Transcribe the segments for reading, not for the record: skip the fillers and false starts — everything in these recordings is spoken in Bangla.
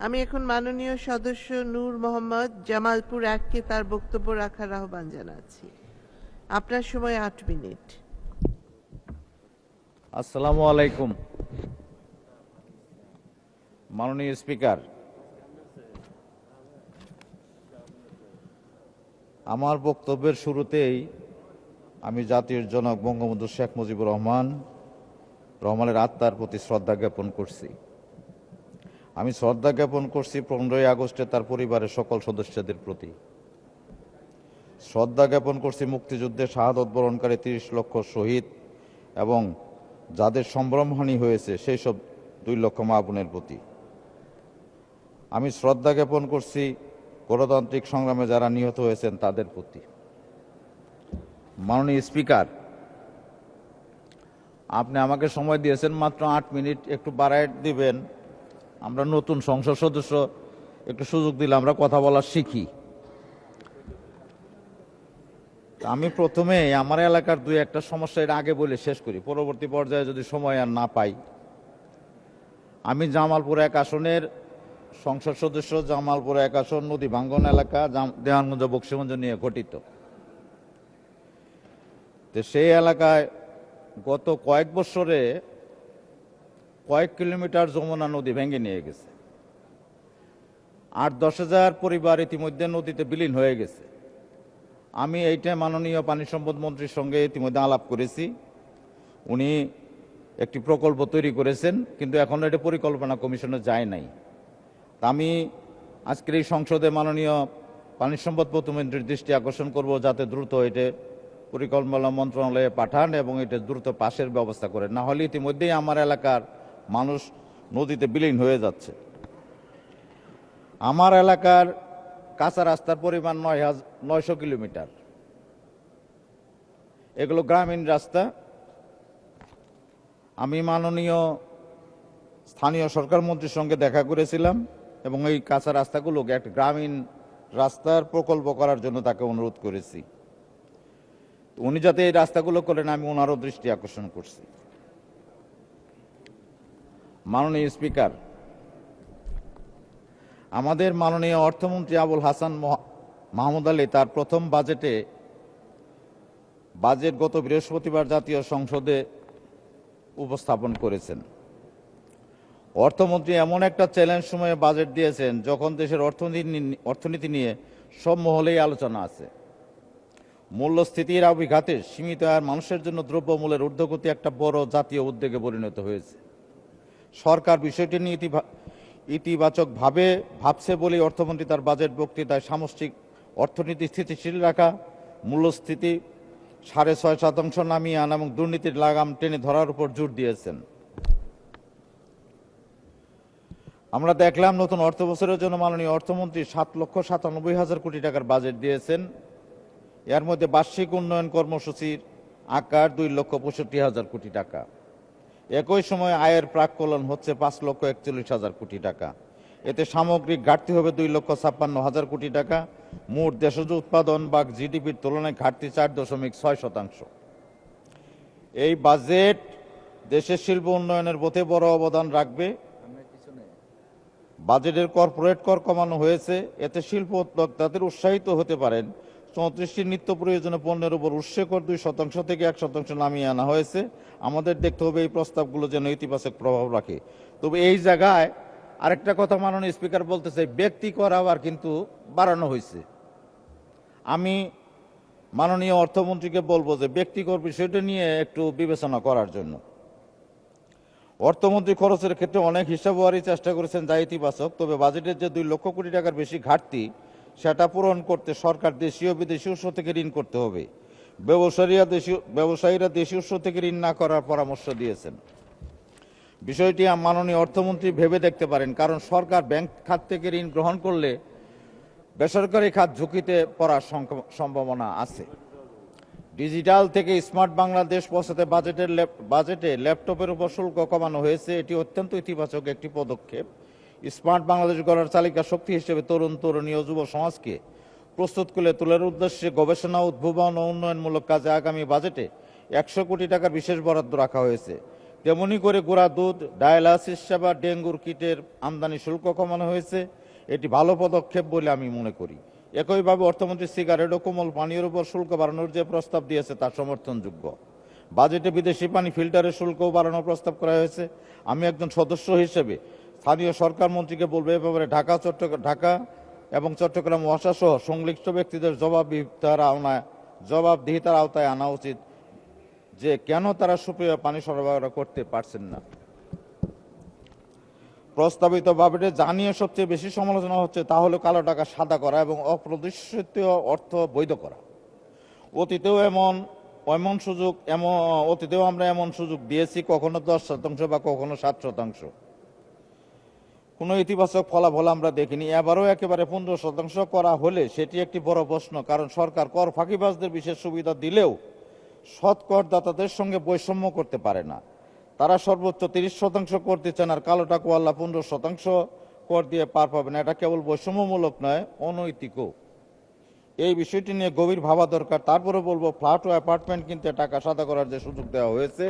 আমি এখন মাননীয় সদস্য নূর মোহাম্মদ জামালপুর এককে তার বক্তব্য রাখার আহ্বান জানাচ্ছি। আপনার সময় 8 মিনিট। আসসালামু আলাইকুম। মাননীয় স্পিকার, আমার বক্তব্যের শুরুতেই আমি জাতির জনক বঙ্গবন্ধু শেখ মুজিবুর রহমানের আত্মার প্রতি শ্রদ্ধা জ্ঞাপন করছি। আমি শ্রদ্ধা জ্ঞাপন করছি 15ই আগস্টে তার পরিবারের সকল সদস্যদের প্রতি। শ্রদ্ধা জ্ঞাপন করছি মুক্তিযুদ্ধে শাহাদত বরণকারী 30 লক্ষ শহীদ এবং যাদের সম্ভ্রমহানি হয়েছে সেই সব 2 লক্ষ মা বোনের প্রতি। আমি শ্রদ্ধা জ্ঞাপন করছি গণতান্ত্রিক সংগ্রামে যারা নিহত হয়েছেন তাদের প্রতি। মাননীয় স্পিকার, আপনি আমাকে সময় দিয়েছেন মাত্র 8 মিনিট, একটু বাড়ায় দিবেন। আমরা নতুন সংসদ সদস্য, একটু সুযোগ দিলে আমরা কথা বলা শিখি। আমি প্রথমে আমার এলাকার 2-1টা সমস্যা এর আগে বলে শেষ করি, পরবর্তী পর্যায়ে যদি সময় আর না পাই। আমি জামালপুর 1 আসনের সংসদ সদস্য। জামালপুর 1 আসন নদী ভাঙ্গন এলাকা, দেওয়ানগঞ্জ বক্সিগঞ্জ নিয়ে গঠিত। তো সেই এলাকায় গত কয়েক বছরে কয়েক কিলোমিটার যমুনা নদী ভেঙে নিয়ে গেছে। 8-10 হাজার পরিবার ইতিমধ্যে নদীতে বিলীন হয়ে গেছে। আমি এইটা মাননীয় পানি সম্পদ মন্ত্রীর সঙ্গে ইতিমধ্যে আলাপ করেছি। উনি একটি প্রকল্প তৈরি করেছেন, কিন্তু এখনো এটা পরিকল্পনা কমিশনে যায় নাই। আমি আজকের এই সংসদে মাননীয় পানি সম্পদ প্রতিমন্ত্রীর দৃষ্টি আকর্ষণ করব, যাতে দ্রুত এটা পরিকল্পনা মন্ত্রণালয়ে পাঠান এবং এটা দ্রুত পাশের ব্যবস্থা করেন। না হলে ইতিমধ্যেই আমার এলাকার মানুষ নদীতে বিলীন হয়ে যাচ্ছে। আমার এলাকার কাঁচা রাস্তার পরিমাণ 900 কিলোমিটার। এগুলো গ্রামীণ রাস্তা। আমি মাননীয় স্থানীয় সরকার মন্ত্রীর সঙ্গে দেখা করেছিলাম এবং এই কাঁচা রাস্তাগুলোকে একটা গ্রামীণ রাস্তার প্রকল্প করার জন্য তাকে অনুরোধ করেছি। উনি যাতে এই রাস্তাগুলো করেন আমি ওনারও দৃষ্টি আকর্ষণ করছি। মাননীয় স্পিকার, আমাদের মাননীয় অর্থমন্ত্রী আবুল হাসান মাহমুদ আলী তার প্রথম বাজেট গত বৃহস্পতিবার জাতীয় সংসদে উপস্থাপন করেছেন। অর্থমন্ত্রী এমন একটা চ্যালেঞ্জ সময়ে বাজেট দিয়েছেন যখন দেশের অর্থনীতি নিয়ে সব মহলেই আলোচনা আছে। মূল্যস্ফীতির আবিঘাতে সীমিত আয়ের মানুষের জন্য দ্রব্যমূল্যের ঊর্ধ্বগতি একটা বড় জাতীয় উদ্বেগে পরিণত হয়েছে। সরকার বিষয়টি নিয়ে ইতিবাচকভাবে ভাবছে বলে অর্থমন্ত্রী তার বাজেট বক্তৃতায় সামষ্টিক অর্থনীতি স্থিতিশীল রাখা, মূল্যস্ফীতি 6.5% নামিয়ে আনা এবং দুর্নীতির লাগাম টেনে ধরার উপর জোর দিয়েছেন। আমরা দেখলাম নতুন অর্থ বছরের জন্য মাননীয় অর্থমন্ত্রী 7,97,000 কোটি টাকার বাজেট দিয়েছেন। এর মধ্যে বার্ষিক উন্নয়ন কর্মসূচির আকার 2,65,000 কোটি টাকা। একই সময় আয়ের প্রাক্কলন হচ্ছে 5,41,000 কোটি টাকা। এতে সামগ্রিক ঘাটতি হবে 2,56,000 কোটি টাকা। মোট দেশজ উৎপাদন বা জিডিপির তুলনায় ঘাটতি 4.6%। এই বাজেট দেশের শিল্প উন্নয়নের পথে বড় অবদান রাখবে। বাজেটের কর্পোরেট কর কমানো হয়েছে, এতে শিল্প উদ্যোক্তাদের উৎসাহিত হতে পারেন। 34টি নিত্য প্রয়োজনীয় পণ্যের উপর উৎসে কর 2% থেকে 1% নামিয়ে আনা হয়েছে। আমাদের দেখতে হবে এই প্রস্তাবগুলো যেন ইতিবাচক প্রভাব রাখে। তবে এই জায়গায় আরেকটা কথা মাননীয় স্পিকার বলতে চাই, ব্যক্তি কর আবার কিন্তু বাড়ানো হয়েছে। আমি মাননীয় অর্থমন্ত্রীকে বলবো যে ব্যক্তি কর বিষয়টা নিয়ে একটু বিবেচনা করার জন্য। অর্থমন্ত্রী খরচের ক্ষেত্রে অনেক হিসাবওয়ারি চেষ্টা করেছেন যা ইতিবাচক, তবে বাজেটের যে 2 লক্ষ কোটি টাকার বেশি ঘাটতি সেটা পূরণ করতে সরকার দেশীয় বিদেশি উৎস থেকে ঋণ করতে হবে। ব্যবসায়ীরা দেশীয় উৎস থেকে ঋণ না করার পরামর্শ দিয়েছেন। বিষয়টি মাননীয় অর্থমন্ত্রী ভেবে দেখতে পারেন, কারণ সরকার ব্যাংক খাত থেকে ঋণ গ্রহণ করলে বেসরকারি খাত ঝুঁকিতে পড়ার সম্ভাবনা আছে। ডিজিটাল থেকে স্মার্ট বাংলাদেশ পৌঁছাতে বাজেটে ল্যাপটপের উপর শুল্ক কমানো হয়েছে। এটি অত্যন্ত ইতিবাচক একটি পদক্ষেপ। স্মার্ট বাংলাদেশ গড়ার চালিকা শক্তি হিসেবে তরুণী ও যুব সমাজকে প্রস্তুত করে তোলার উদ্দেশ্যে গবেষণা, উদ্ভাবন ও উন্নয়নমূলক কাজে আগামী বাজেটে 100 কোটি টাকার বিশেষ বরাদ্দ রাখা হয়েছে। তেমনি করে গুঁড়া দুধ, ডায়ালাসিস সেবা, ডেঙ্গুর কিটের আমদানি শুল্ক কমানো হয়েছে। এটি ভালো পদক্ষেপ বলে আমি মনে করি। একইভাবে অর্থমন্ত্রী সিগারেট ও কোমল পানীয়ের উপর শুল্ক বাড়ানোর যে প্রস্তাব দিয়েছে তা সমর্থনযোগ্য। বাজেটে বিদেশি পানি ফিল্টারের শুল্কও বাড়ানোর প্রস্তাব করা হয়েছে। আমি একজন সদস্য হিসেবে স্থানীয় সরকার মন্ত্রীকে বলবো এ ব্যাপারে ঢাকা এবং চট্টগ্রাম ওয়াসা সহ সংশ্লিষ্ট ব্যক্তিদের জবাবদিহিতার আওতায় আনা উচিত যে কেন তারা সুপেয় পানি সরবরাহ করতে পারছেন না। প্রস্তাবিত বাজেটে যা নিয়ে সবচেয়ে বেশি সমালোচনা হচ্ছে তা হলো কালো টাকা সাদা করা এবং অপ্রদর্শিত অর্থ বৈধ করা। অতীতেও আমরা এমন সুযোগ দিয়েছি, কখনো 10% বা কখনো 7%। কোনো ইতিবাচক ফলাফল আমরা দেখিনি। এবারও একেবারে 15% করা হলে সেটি একটি বড় প্রশ্ন, কারণ সরকার কর ফাঁকিবাজদের বিশেষ সুবিধা দিলেও সৎ করদাতাদের সঙ্গে বৈষম্য করতে পারে না। তারা সর্বোচ্চ 30% কর দিচ্ছেন, আর কালো টাকাওয়ালা 15% কর দিয়ে পার পাবেন। এটা কেবল বৈষম্যমূলক নয়, অনৈতিকও। এই বিষয়টি নিয়ে গভীর ভাবা দরকার। তারপরে বলবো, ফ্ল্যাট ও অ্যাপার্টমেন্ট কিনতে টাকা সাদা করার যে সুযোগ দেওয়া হয়েছে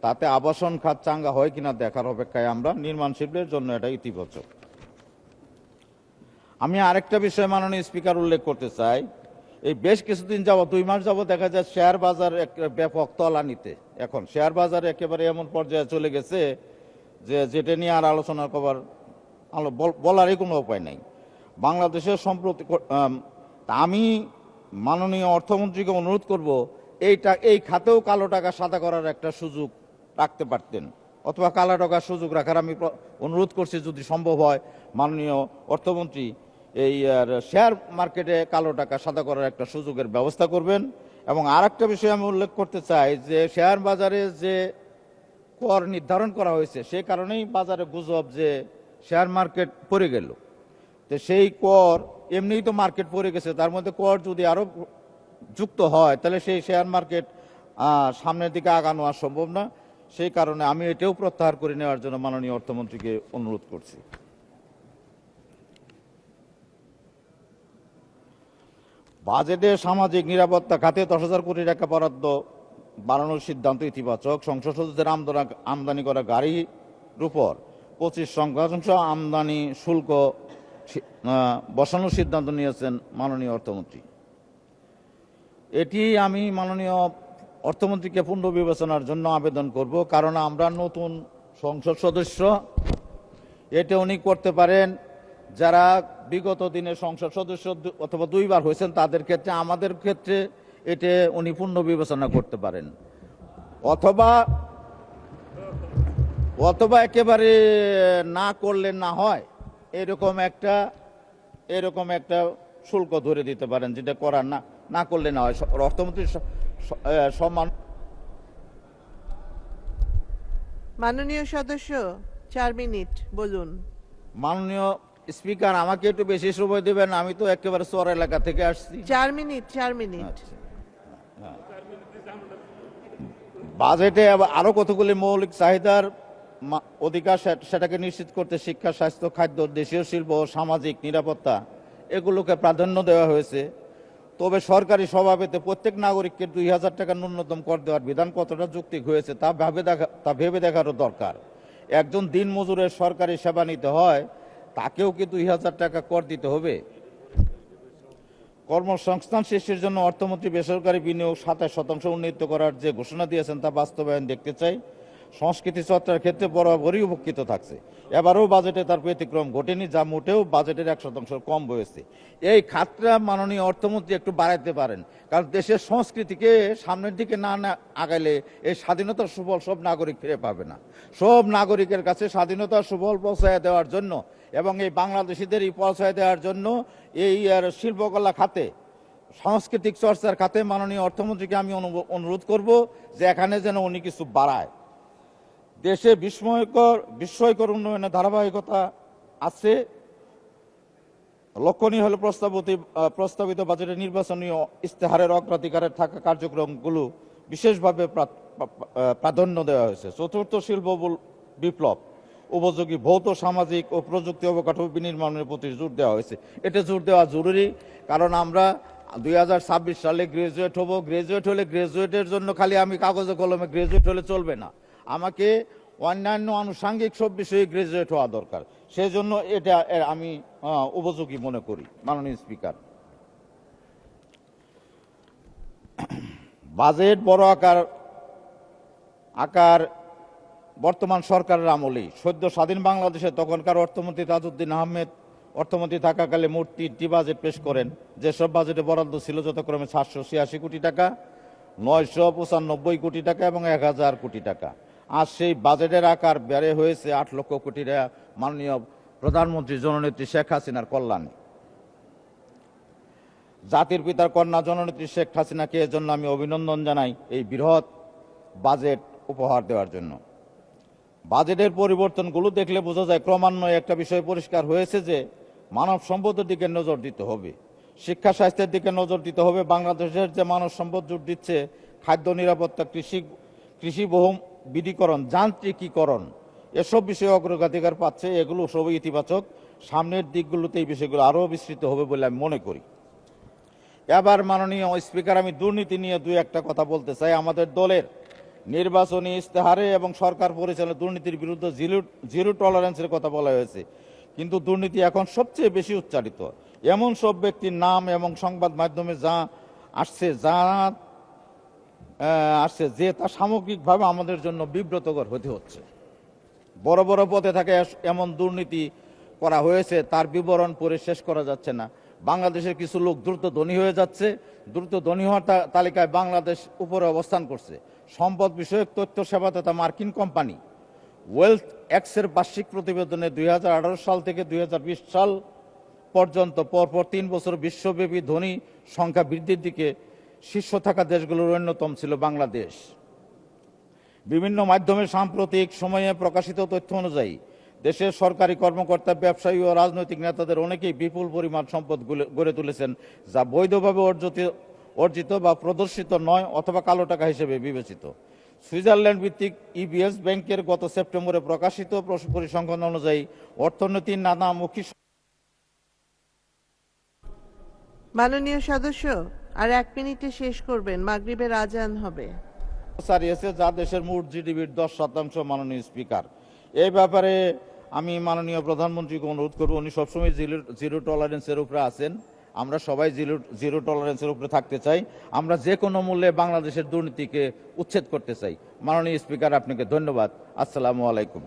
তাতে আবাসন খাত চাঙ্গা হয় কিনা দেখার অপেক্ষায় আমরা। নির্মাণ শিল্পের জন্য এটা ইতিবাচক। আমি আরেকটা বিষয় মাননীয় স্পিকার উল্লেখ করতে চাই। এই বেশ কিছুদিন যাবত, 2 মাস যাবত দেখা যায় শেয়ার বাজার ব্যাপক তলানিতে। এখন শেয়ার বাজার একেবারে এমন পর্যায়ে চলে গেছে যে যেটা নিয়ে আর আলোচনা করবার বলারই কোনো উপায় নাই। বাংলাদেশের সম্প্রতি আমি মাননীয় অর্থমন্ত্রীকে অনুরোধ করব এই খাতেও কালো টাকা সাদা করার একটা সুযোগ রাখতে পারতেন, অথবা কালো টাকার সুযোগ রাখার আমি অনুরোধ করছি যদি সম্ভব হয় মাননীয় অর্থমন্ত্রী এই শেয়ার মার্কেটে কালো টাকা সাদা করার একটা সুযোগের ব্যবস্থা করবেন। এবং আর একটা বিষয় আমি উল্লেখ করতে চাই যে শেয়ার বাজারে যে কর নির্ধারণ করা হয়েছে সে কারণেই বাজারে গুজব যে শেয়ার মার্কেট পড়ে গেল। তো সেই কর এমনিই তো মার্কেট পড়ে গেছে, তার মধ্যে কর যদি আরো যুক্ত হয় তাহলে সেই শেয়ার মার্কেট সামনের দিকে আগানো আর সম্ভব না। সেই কারণে আমি এটাও প্রত্যাহার করে নেওয়ার জন্য মাননীয় অর্থমন্ত্রীকে অনুরোধ করছি। বাজেটে সামাজিক নিরাপত্তা খাতে 10,000 কোটি টাকা বরাদ্দ বাড়ানোর সিদ্ধান্ত ইতিবাচক। সংসদ সদস্যদের আমদানি করা গাড়ির উপর 25% আমদানি শুল্ক বসানোর সিদ্ধান্ত নিয়েছেন মাননীয় অর্থমন্ত্রী। এটি আমি মাননীয় অর্থমন্ত্রীকে পুনর্বিবেচনার জন্য আবেদন করব, কারণ আমরা নতুন সংসদ সদস্য। এটা উনি করতে পারেন যারা বিগত দিনে সংসদ সদস্য অথবা 2 বার হয়েছেন তাদের ক্ষেত্রে। আমাদের ক্ষেত্রে এটা উনি পুনর্বিবেচনা করতে পারেন, অথবা একেবারে না করলে না হয় এরকম একটা শুল্ক ধরে দিতে পারেন, যেটা করার না করলে না হয়। অর্থমন্ত্রীর সম্মান। মাননীয় সদস্য 4 মিনিট বলুন। মাননীয় স্পিকার, আমাকে একটু বেশি সময় দেবেন, আমি তো একেবারে চর এলাকা থেকে আসছি। 4 মিনিট। বাজেটে আরো কতগুলি মৌলিক চাহিদার অধিকার সেটাকে নিশ্চিত করতে শিক্ষা, স্বাস্থ্য, খাদ্য, দেশীয় শিল্প ও সামাজিক নিরাপত্তা এগুলোকে প্রাধান্য দেওয়া হয়েছে। তবে সরকারি স্বভাবেতে প্রত্যেক নাগরিককে 2,000 টাকা ন্যূনতম কর দেওয়ার বিধান কতটা যৌক্তিক হয়েছে তা ভেবে দেখারও দরকার। একজন দিনমজুরের সরকারি সেবা নিতে হয়, তাকেও কি 2,000 টাকা কর দিতে হবে? কর্মসংস্থান সৃষ্টির জন্য অর্থমন্ত্রী বেসরকারি বিনিয়োগ 27% উন্নীত করার যে ঘোষণা দিয়েছেন তা বাস্তবায়ন দেখতে চাই। সংস্কৃতি চর্চার ক্ষেত্রে বরাবরই উপকৃত থাকছে। এবারও বাজেটে তার ব্যতিক্রম ঘটেনি, যা মোটেও বাজেটের 1% কম হয়েছে। এই খাতটা মাননীয় অর্থমন্ত্রী একটু বাড়াইতে পারেন, কারণ দেশের সংস্কৃতিকে সামনের দিকে না আগাইলে এই স্বাধীনতার সুফল সব নাগরিক ফিরে পাবে না। সব নাগরিকের কাছে স্বাধীনতার সুফল পৌঁছায় দেওয়ার জন্য এবং এই বাংলাদেশিদেরই পৌঁছায় দেওয়ার জন্য এই শিল্পকলা খাতে, সাংস্কৃতিক চর্চার খাতে মাননীয় অর্থমন্ত্রীকে আমি অনুরোধ করব যে এখানে যেন উনি কিছু বাড়ায়। দেশে বিস্ময়কর উন্নয়নের ধারাবাহিকতা আছে। লক্ষণীয় হল প্রস্তাবিত বাজেটের নির্বাচনী ইস্তেহারের অগ্রাধিকারের থাকা কার্যক্রমগুলো বিশেষভাবে প্রাধান্য দেওয়া হয়েছে। চতুর্থ শিল্প বিপ্লব, উপযোগী ভৌত, সামাজিক ও প্রযুক্তি অবকাঠামো বিনির্মাণের প্রতি জোর দেওয়া হয়েছে। এটা জোর দেওয়া জরুরি, কারণ আমরা 2026 সালে গ্রাজুয়েট হব। গ্রাজুয়েট হলে গ্রাজুয়েটের জন্য খালি আমি কাগজে কলমে গ্রাজুয়েট হলে চলবে না। আমাকে অন্যান্য আনুষঙ্গিক সব বিষয়ে গ্রাজুয়েট হওয়া দরকার। সেই জন্য এটা আমি উপযোগী মনে করি। মাননীয় স্পিকার, বাজেট বড় আকার বর্তমান সরকারের আমলেই সদ্য স্বাধীন বাংলাদেশে তখনকার অর্থমন্ত্রী তাজউদ্দিন আহমেদ অর্থমন্ত্রী থাকাকালে মোট 3টি বাজেট পেশ করেন। যেসব বাজেটে বরাদ্দ ছিল যথাক্রমে 786 কোটি টাকা, 995 কোটি টাকা এবং 1000 কোটি টাকা। আর সেই বাজেটের আকার বেড়ে হয়েছে 8 লক্ষ কোটি টাকা মাননীয় প্রধানমন্ত্রী জননেত্রী শেখ হাসিনার কল্যাণে। জাতির পিতার কন্যা জননেত্রী শেখ হাসিনাকে এজন্য আমি অভিনন্দন জানাই এই বৃহৎ বাজেট উপহার দেওয়ার জন্য। বাজেটের পরিবর্তনগুলো দেখলে বোঝা যায় ক্রমান্বয়ে একটা বিষয় পরিষ্কার হয়েছে যে মানব সম্পদের দিকে নজর দিতে হবে, শিক্ষা স্বাস্থ্যের দিকে নজর দিতে হবে। বাংলাদেশের যে মানব সম্পদ জোট দিচ্ছে খাদ্য নিরাপত্তা, কৃষি বহু বিধিকরণ, যান্ত্রিকীকরণ, এসব বিষয়ে অগ্রাধিকার পাচ্ছে। এগুলো সবই ইতিবাচক। সামনের দিকগুলোতে এই বিষয়গুলো আরও বিস্তৃত হবে বলে আমি মনে করি। এবার মাননীয় স্পিকার, আমি দুর্নীতি নিয়ে দুই একটা কথা বলতে চাই। আমাদের দলের নির্বাচনী ইস্তেহারে এবং সরকার পরিচালিত দুর্নীতির বিরুদ্ধে জিরো টলারেন্সের কথা বলা হয়েছে, কিন্তু দুর্নীতি এখন সবচেয়ে বেশি উচ্চারিত। এমন সব ব্যক্তির নাম এবং সংবাদ মাধ্যমে যা আসছে যে তা সামগ্রিকভাবে আমাদের জন্য বিব্রতকর হতে হচ্ছে। বড় বড় পদে থাকে এমন দুর্নীতি করা হয়েছে, তার বিবরণ পড়ে শেষ করা যাচ্ছে না। বাংলাদেশের কিছু লোক দ্রুত ধনী হয়ে যাচ্ছে, দ্রুত ধনী হওয়ার তালিকায় বাংলাদেশ উপরে অবস্থান করছে। সম্পদ বিষয়ক তথ্য সেবা তথা মার্কিন কোম্পানি ওয়েলথ এক্সের বার্ষিক প্রতিবেদনে 2018 সাল থেকে 2020 সাল পর্যন্ত পরপর 3 বছর বিশ্বব্যাপী ধনী সংখ্যা বৃদ্ধির দিকে শীর্ষ থাকা দেশগুলোর অন্যতম ছিল বাংলাদেশ। বিভিন্ন মাধ্যমে সাম্প্রতিক সময়ে প্রকাশিত তথ্য অনুযায়ী দেশের সরকারি কর্মকর্তা, ব্যবসায়ী ও রাজনৈতিক নেতাদের অনেকেই বিপুল পরিমাণ সম্পদ গড়ে তুলেছেন, যা বৈধভাবে অর্জিত বা প্রদর্শিত নয় অথবা কালো টাকা হিসেবে বিবেচিত। সুইজারল্যান্ড ভিত্তিক ইবিএস ব্যাংকের গত সেপ্টেম্বরে প্রকাশিত পরিসংখ্যান অনুযায়ী অর্থনীতির নানামুখী। মাননীয় সদস্য, আর 1 মিনিটে শেষ করবেন, মাগরিবের আজান হবে। ছাড়িয়েছে, যা দেশের মোট জিডিপির 10%। মাননীয় স্পিকার, এই ব্যাপারে আমি মাননীয় প্রধানমন্ত্রীকে অনুরোধ করব, উনি সবসময় জিরো টলারেন্সের উপরে আছেন। আমরা সবাই জিরো টলারেন্সের উপরে থাকতে চাই। আমরা যে কোনো মূল্যে বাংলাদেশের দুর্নীতিকে উচ্ছেদ করতে চাই। মাননীয় স্পিকার, আপনাকে ধন্যবাদ। আসসালামু আলাইকুম।